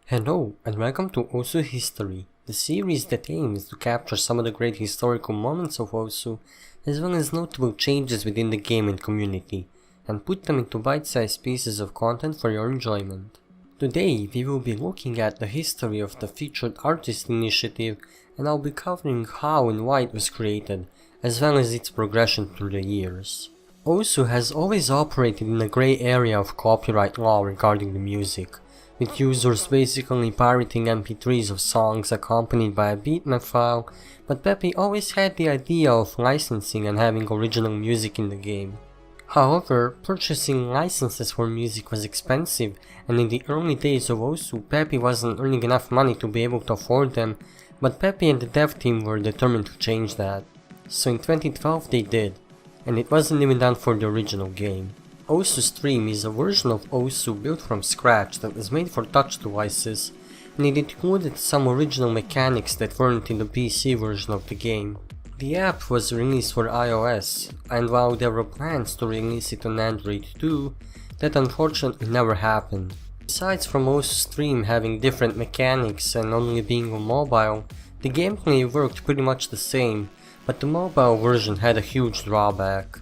Hello, and welcome to Osu History, the series that aims to capture some of the great historical moments of Osu, as well as notable changes within the game and community, and put them into bite-sized pieces of content for your enjoyment. Today, we will be looking at the history of the Featured Artist Initiative, and I'll be covering how and why it was created, as well as its progression through the years. Osu has always operated in a grey area of copyright law regarding the music, with users basically pirating MP3s of songs accompanied by a bitmap file, but Peppy always had the idea of licensing and having original music in the game. However, purchasing licenses for music was expensive, and in the early days of Osu, Peppy wasn't earning enough money to be able to afford them, but Peppy and the dev team were determined to change that. So in 2012 they did, and it wasn't even done for the original game. Osu Stream is a version of Osu built from scratch that was made for touch devices, and it included some original mechanics that weren't in the PC version of the game. The app was released for iOS, and while there were plans to release it on Android too, that unfortunately never happened. Besides from Osu Stream having different mechanics and only being on mobile, the gameplay worked pretty much the same, but the mobile version had a huge drawback.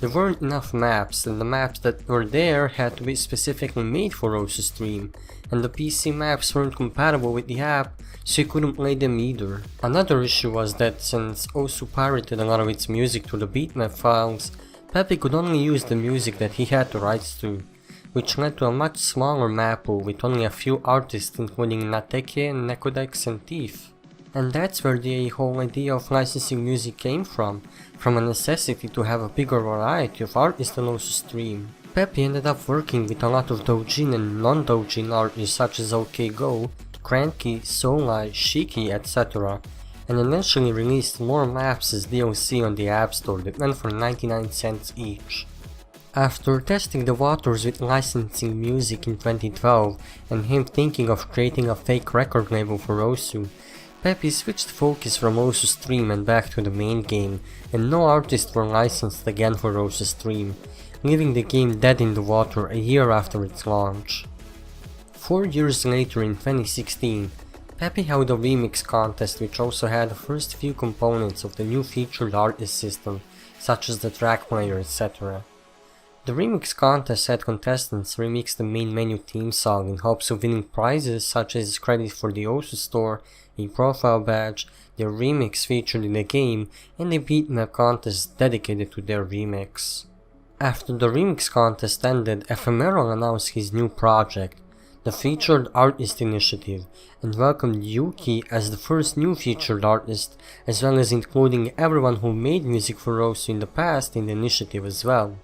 There weren't enough maps, and the maps that were there had to be specifically made for Osu Stream, and the PC maps weren't compatible with the app, so you couldn't play them either. Another issue was that since Osu pirated a lot of its music to the bitmap files, Peppy could only use the music that he had the rights to, which led to a much smaller map pool with only a few artists including Nateke, Nekodex and Thief. And that's where the whole idea of licensing music came from a necessity to have a bigger variety of artists on Osu Stream. Peppy ended up working with a lot of doujin and non-doujin artists such as OKGo, Cranky, Solai, Shiki, etc., and eventually released more maps as DLC on the App Store that went for 99 cents each. After testing the waters with licensing music in 2012 and him thinking of creating a fake record label for Osu, Peppy switched focus from Osu Stream and back to the main game, and no artists were licensed again for Osu Stream, leaving the game dead in the water a year after its launch. 4 years later in 2016, Peppy held a remix contest which also had the first few components of the new featured artist system, such as the track player, etc. The remix contest had contestants remix the main menu theme song in hopes of winning prizes such as credit for the Osu store, a profile badge, their remix featured in the game, and a bitmap contest dedicated to their remix. After the remix contest ended, Ephemeral announced his new project, the Featured Artist Initiative, and welcomed Yuki as the first new featured artist, as well as including everyone who made music for Osu in the past in the initiative as well.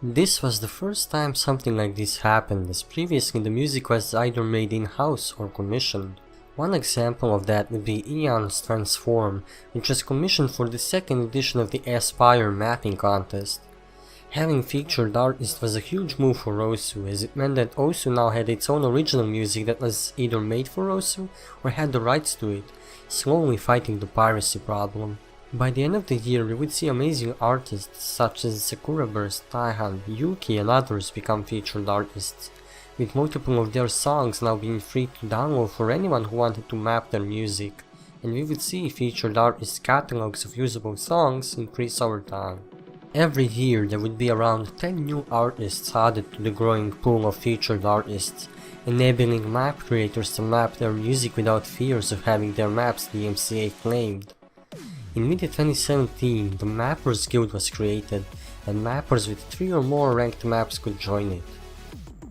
This was the first time something like this happened, as previously the music was either made in-house or commissioned. One example of that would be Eon's Transform, which was commissioned for the second edition of the Aspire mapping contest. Having featured artists was a huge move for Osu, as it meant that Osu now had its own original music that was either made for Osu or had the rights to it, slowly fighting the piracy problem. By the end of the year, we would see amazing artists such as Sakura Burst, Taihan, Yuki and others become featured artists, with multiple of their songs now being free to download for anyone who wanted to map their music, and we would see featured artists' catalogs of usable songs increase over time. Every year there would be around 10 new artists added to the growing pool of featured artists, enabling map creators to map their music without fears of having their maps DMCA claimed. In mid-2017, the Mappers Guild was created, and mappers with 3 or more ranked maps could join it.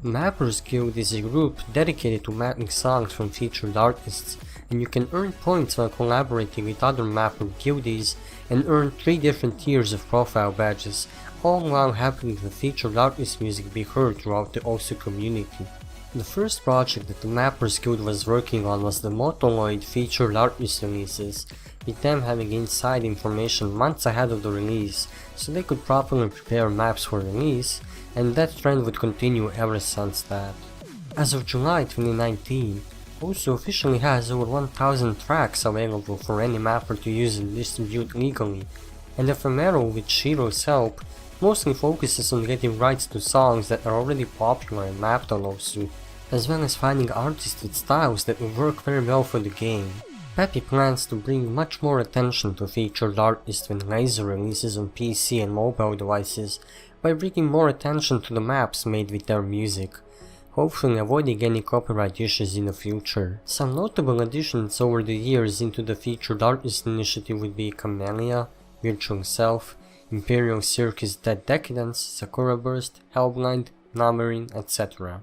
Mappers Guild is a group dedicated to mapping songs from featured artists, and you can earn points while collaborating with other mapper guildies and earn 3 different tiers of profile badges, all while having the featured artist music be heard throughout the Osu community. The first project that the Mappers Guild was working on was the Motoloid featured artist releases, with them having inside information months ahead of the release, so they could properly prepare maps for release, and that trend would continue ever since that. As of July 2019, Osu officially has over 1000 tracks available for any mapper to use and distribute legally, and Ephemeral, with Shiro's help, mostly focuses on getting rights to songs that are already popular and mapped on Osu, as well as finding artists with styles that will work very well for the game. Peppy plans to bring much more attention to featured artists when Laser releases on PC and mobile devices by bringing more attention to the maps made with their music, hopefully avoiding any copyright issues in the future. Some notable additions over the years into the featured artist initiative would be Camellia, Virtual Self, Imperial Circus Dead Decadence, Sakura Burst, Hellblind, Namarine, etc.